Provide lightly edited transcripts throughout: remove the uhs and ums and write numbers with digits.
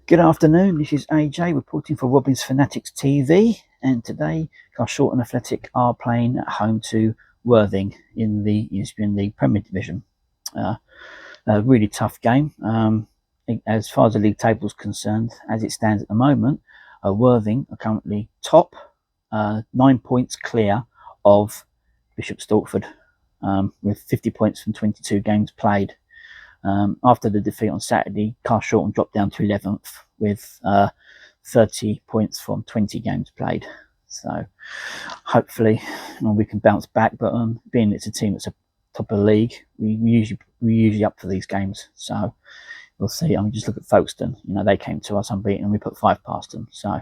Good afternoon, this is AJ reporting for Robin's Fanatics TV, and today Carshalton Athletic are playing at home to Worthing in the Isthmian League Premier Division. A really tough game. As far as the league table is concerned, as it stands at the moment, Worthing are currently top, 9 points clear of Bishop Stortford, with 50 points from 22 games played. After the defeat on Saturday, Carshalton dropped down to 11th with 30 points from 20 games played. So hopefully we can bounce back. But being it's a team that's a top of the league, we're usually up for these games. So we'll see. I mean, just look at Folkestone. They came to us unbeaten and we put 5 past them. So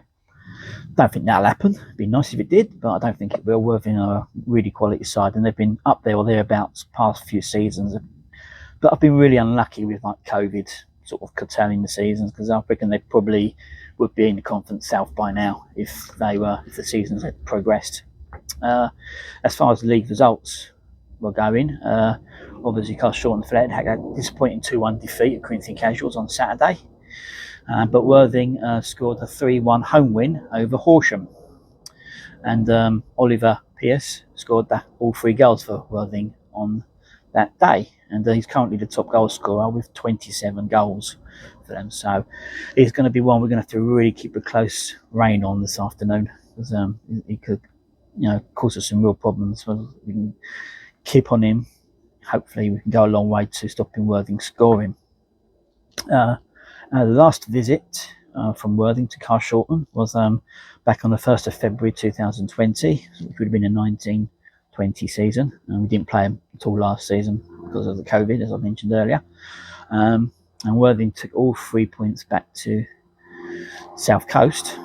don't think that'll happen. It'd be nice if it did, but I don't think it will. Worthing are a really quality side, and they've been up there or thereabouts past few seasons. But I've been really unlucky with COVID sort of curtailing the seasons, because I reckon they probably would be in the Conference South by now if the seasons had progressed. As far as the league results were going, obviously Carshalton Athletic had a disappointing 2-1 defeat at Corinthian Casuals on Saturday, but Worthing scored a 3-1 home win over Horsham, and Oliver Pearce scored all 3 goals for Worthing on that day, and he's currently the top goal scorer with 27 goals for them. So he's going to be one we're going to have to really keep a close rein on this afternoon, because he could cause us some real problems. So we can keep on him. Hopefully we can go a long way to stopping Worthing scoring. The last visit from Worthing to Carshalton was back on the 1st of February 2020, which would have been a 1920 season, and we didn't play them at all last season because of the COVID, as I mentioned earlier. And Worthing took all 3 points back to South Coast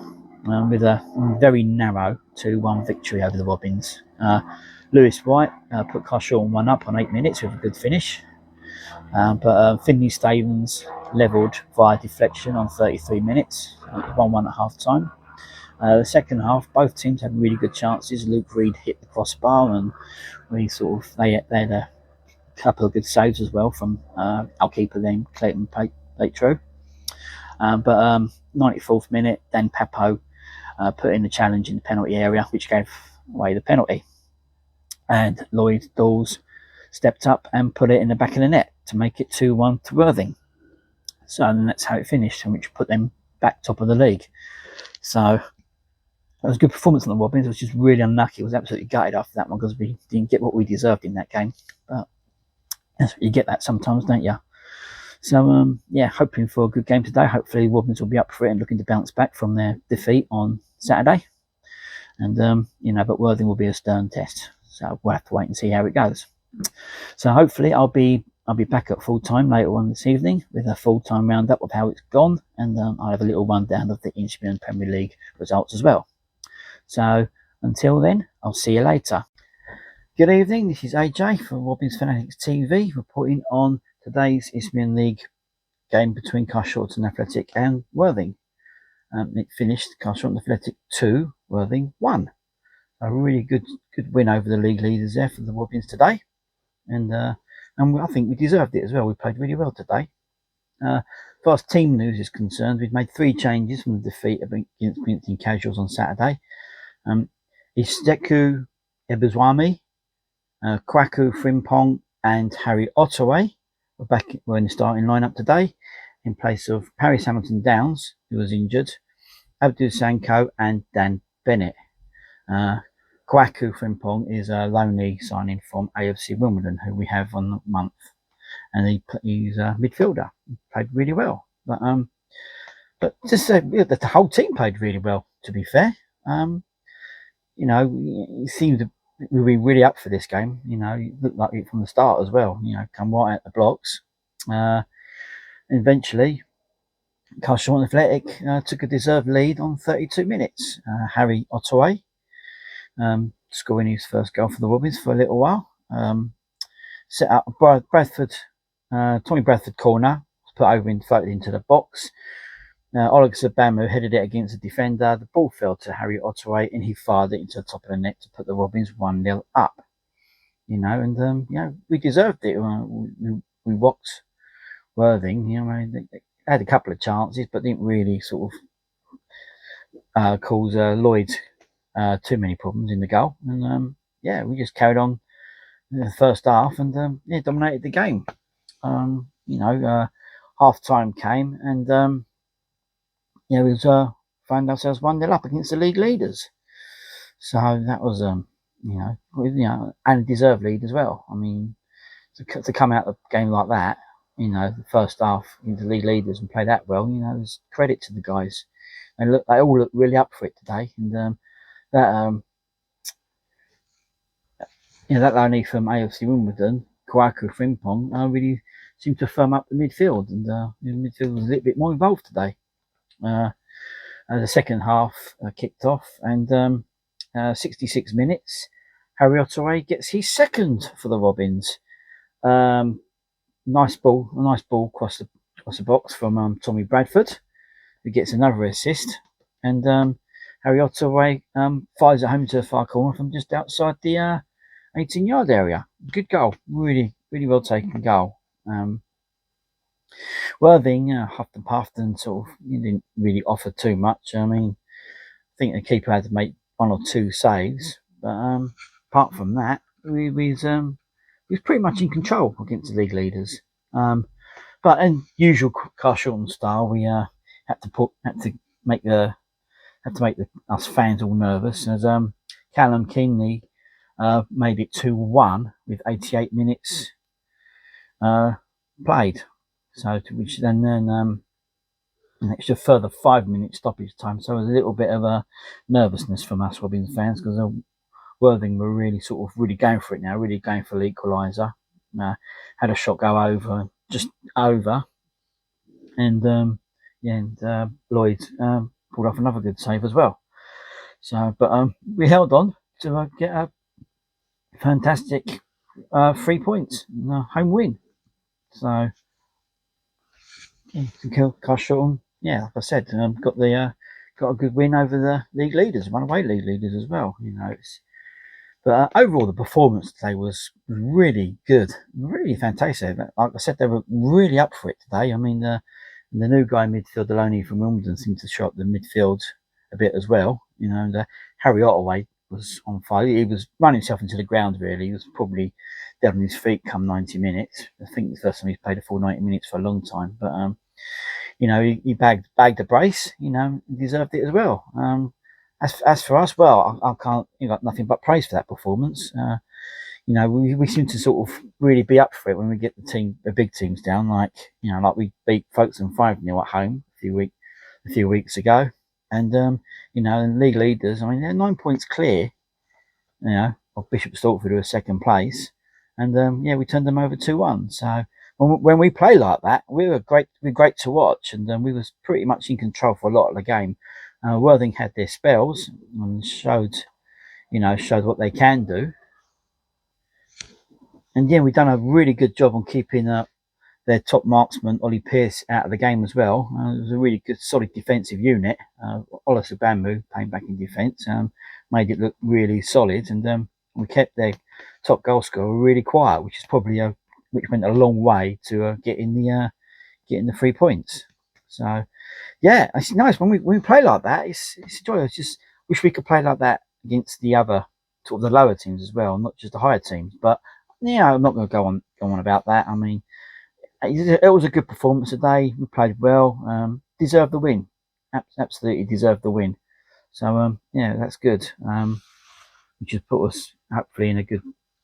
with a very narrow 2-1 victory over the Robins. Lewis White put Carshalton 1 up on 8 minutes with a good finish, but Finley Stevens levelled via deflection on 33 minutes, 1-1 at half time. The second half, both teams had really good chances. Luke Reed hit the crossbar, and they had a couple of good saves as well from our keeper then, Clayton Patro. But 94th minute, Dan Papo put in the challenge in the penalty area, which gave away the penalty. And Lloyd Dawes stepped up and put it in the back of the net to make it 2-1 to Worthing. So that's how it finished, and which put them back top of the league. So that was a good performance on the Robins. It was just really unlucky. It was absolutely gutted after that one because we didn't get what we deserved in that game. But you get that sometimes, don't you? So, hoping for a good game today. Hopefully Robins will be up for it and looking to bounce back from their defeat on Saturday. And, but Worthing will be a stern test. So we'll have to wait and see how it goes. So hopefully I'll be back at full time later on this evening with a full time roundup of how it's gone, and I'll have a little rundown of the Isthmian Premier League results as well. So until then, I'll see you later. Good evening, this is AJ from Robin's Fanatics TV reporting on today's Isthmian League game between Carshalton Athletic and Worthing. It finished Carshalton Athletic 2, Worthing 1. A really good win over the league leaders there for the Robins today, and I think we deserved it as well. We played really well today. As far as team news is concerned, we've made 3 changes from the defeat against Corinthian Casuals on Saturday. Isteku Ebuzwami, Kwaku Frimpong and Harry Ottaway were in the starting lineup today, in place of Paris Hamilton Downs, who was injured, Abdul Sanko and Dan Bennett. Kwaku Frimpong is a loanee signing from AFC Wimbledon, who we have on the month, and he's a midfielder. He played really well, but just the whole team played really well. To be fair, he seemed to be really up for this game. He looked like it from the start as well. Come right at the blocks. Eventually, Carshalton Athletic took a deserved lead on 32 minutes. Harry Ottaway scoring his first goal for the Robins for a little while. Set up a Tommy Bradford corner, put over and floated into the box. Oleg Sabamu headed it against the defender. The ball fell to Harry Ottaway, and he fired it into the top of the net to put the Robins 1-0 up. We deserved it. We rocked Worthing. had a couple of chances, but didn't really sort of cause Lloyd too many problems in the goal. And yeah, we just carried on in the first half and yeah, dominated the game. You know, half time came and yeah, we found ourselves 1-0 up against the league leaders. So that was you know, and deserved lead as well. I mean, to come out of a game like that, you know, the first half into league leaders and play that well, you know, there's credit to the guys. They all look really up for it today, and that you know, that only from AFC Wimbledon, Kwaku Frimpong, really seemed to firm up the midfield, and the midfield was a little bit more involved today. The second half kicked off, and 66 minutes, Harry Ottaway gets his second for the Robins. Nice ball across the box from Tommy Bradford, who gets another assist, and Harry Ottaway fires it home to the far corner from just outside the 18-yard area. Good goal, really well taken goal. Worthing huffed and puffed and sort of didn't really offer too much. I mean, I think the keeper had to make 1 or 2 saves, but apart from that, we was pretty much in control against the league leaders. But in usual Carshalton style, we had to make us fans all nervous, as Callum Keeney made it 2-1 with 88 minutes played. So to which then an extra further 5 minutes stoppage time. So it was a little bit of a nervousness from us Robins fans, because Worthing were really going for it now, really going for the equaliser. Had a shot go over, just over, and Lloyd pulled off another good save as well. So, but we held on to get a fantastic 3 points, home win. So, yeah, Carshalton, yeah, like I said, got a good win over the league leaders, runaway league leaders as well. You know, but overall the performance today was really good, really fantastic. Like I said, they were really up for it today. I mean, the new guy in midfield, Deloney from Wimbledon, seemed to show up the midfield a bit as well. You know, and Harry Ottaway was on fire. He was running himself into the ground, really. He was probably dead on his feet come 90 minutes. I think the first time he's played a full 90 minutes for a long time. But, you know, he bagged a brace, you know, deserved it as well. As for us, well, I can't, got nothing but praise for that performance. You know, we seem to sort of really be up for it when we get the big teams down, like we beat Folkestone 5-0 at home a few weeks ago, and you know, and league leaders, I mean, they're 9 points clear, you know, of Bishop Stortford, who are second place, and yeah, we turned them over 2-1. So when we play like that, we're great to watch, and we was pretty much in control for a lot of the game. Worthing had their spells and showed what they can do. And yeah, we've done a really good job on keeping their top marksman, Ollie Pearce, out of the game as well. It was a really good, solid defensive unit. Ola Sabamu playing back in defence made it look really solid. And we kept their top goal scorer really quiet, which is which went a long way to getting the 3 points. So yeah, it's nice when we play like that. It's joyous. I just wish we could play like that against the other sort of the lower teams as well, not just the higher teams. But yeah, I'm not going to go on about that. I mean, it was a good performance today. We played well. Deserved the win. Absolutely deserved the win. So yeah, that's good. Which has put us hopefully in a good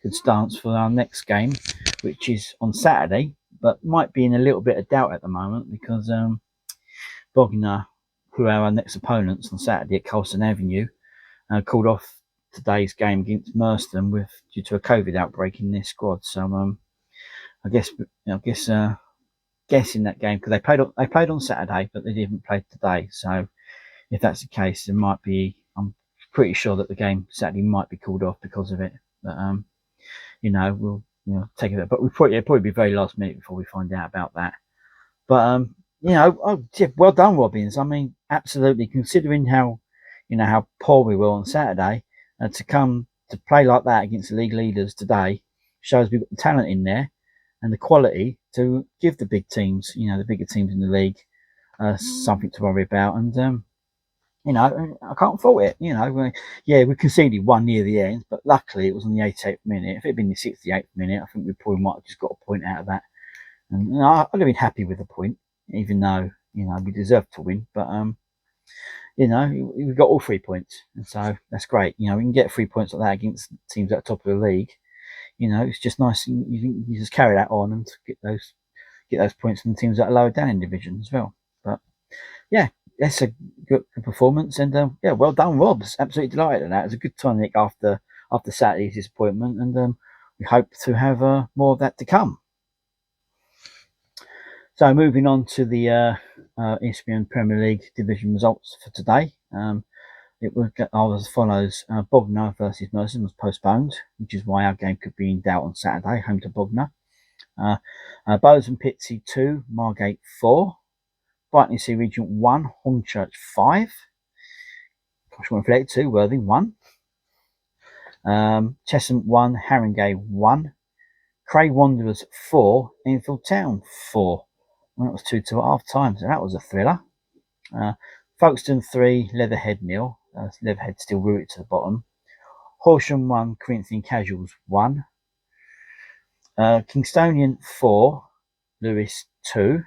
stance for our next game, which is on Saturday, but might be in a little bit of doubt at the moment because Bognor, who are our next opponents on Saturday at Carshalton Avenue, called off today's game against Merstham due to a COVID outbreak in their squad. So I guess guessing that game, because they played on Saturday, but they didn't play today. So if that's the case, there might be. I'm pretty sure that the game Saturday might be called off because of it. But we'll take it. But it'll probably be very last minute before we find out about that. But well done, Robins. I mean, absolutely. Considering how poor we were on Saturday, to come to play like that against the league leaders today shows we've got the talent in there and the quality to give the big teams, the bigger teams in the league, something to worry about. And you know, I can't fault it. You know, yeah, we conceded one near the end, but luckily it was on the 88th minute. If it had been the 68th minute, I think we probably might have just got a point out of that. And you know, I'd have been happy with the point, even though, you know, we deserved to win. But you know, we got all 3 points, and so that's great. You know, we can get 3 points like that against teams at the top of the league. You know, it's just nice. You just carry that on and get those points from the teams that are lower down in division as well. But yeah, that's a good performance, and yeah, well done, Robs. Absolutely delighted at that. It was a good tonic after Saturday's disappointment, and we hope to have more of that to come. So moving on to the Isthmian Premier League division results for today. It was as follows: Bognor versus Merton was postponed, which is why our game could be in doubt on Saturday, home to Bognor. Bowes and Pitsea 2, Margate 4, Brighton Sea Regent 1, Hornchurch 5, Carshalton Athletic 2, Worthing 1, Chesham 1, Haringey 1, Cray Wanderers 4, Enfield Town 4. Well, that was 2-2 at half time, so that was a thriller. Folkestone 3, Leatherhead 0. Leatherhead still rooted to the bottom. Horsham 1, Corinthian Casuals 1. Kingstonian 4, Lewis 2.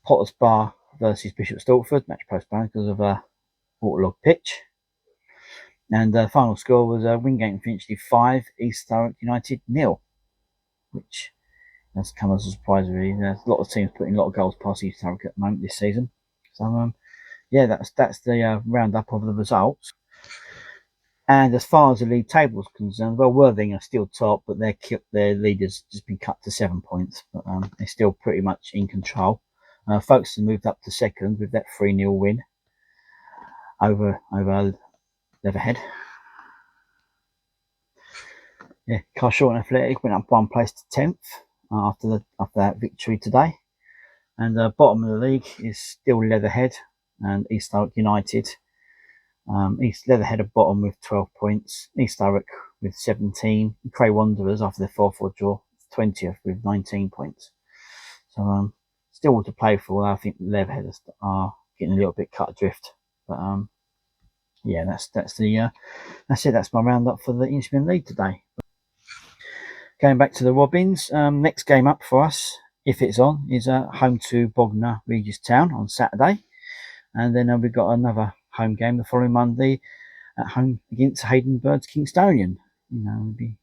Potters Bar versus Bishop Stortford, match postponed because of a waterlogged pitch. And the final score was Wingate and Finchley 5, East Thurrock United 0, which has come as a surprise, really. There's a lot of teams putting a lot of goals past East Thurrock at the moment this season. So, yeah, that's the roundup of the results. And as far as the league table is concerned, well, Worthing are still top, but their leaders just been cut to 7 points. But they're still pretty much in control. Folkestone moved up to second with that 3-0 win over Leatherhead. Yeah, Carshalton Athletic went up 1 place to 10th after that victory today. And the bottom of the league is still Leatherhead and East Thurrock United. East Leatherhead are bottom with 12 points. East Thurrock with 17. Cray Wanderers, after their 4-4 draw, 20th with 19 points. So still to play for. I think Leatherhead are getting a little bit cut adrift. But yeah, that's it. That's my roundup for the Isthmian League today. Going back to the Robins, next game up for us, if it's on, is home to Bognor Regis Town on Saturday. And then we've got another home game the following Monday at home against Hayden Birds Kingstonian. You know, it'd be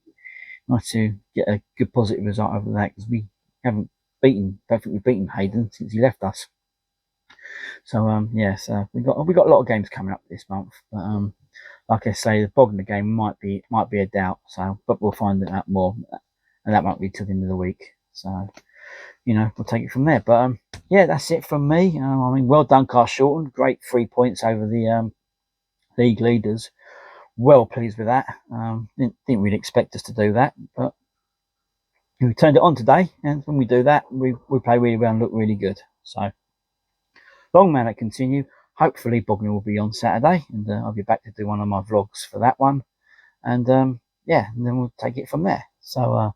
nice to get a good positive result over that, because we don't think we've beaten Hayden since he left us. So yes, we've got a lot of games coming up this month. But like I say, the Bognor game might be a doubt. So, but we'll find out more, and that might be till the end of the week. So, you know, we'll take it from there. But yeah, that's it from me. I mean, well done, Carshalton. Great 3 points over the league leaders. Well pleased with that. Didn't really expect us to do that, but we turned it on today. And when we do that, we play really well and look really good. So, long may that continue. Hopefully, Bognor will be on Saturday, and I'll be back to do one of my vlogs for that one. And yeah, and then we'll take it from there. So,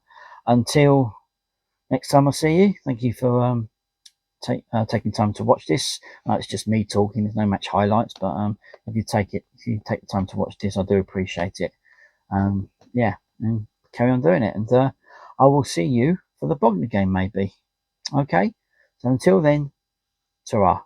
until next time I see you, thank you for taking time to watch this. It's just me talking. There's no match highlights, but if you take the time to watch this, I do appreciate it. Yeah, and carry on doing it. And I will see you for the Bognor game, maybe. Okay. So until then, ta-ra.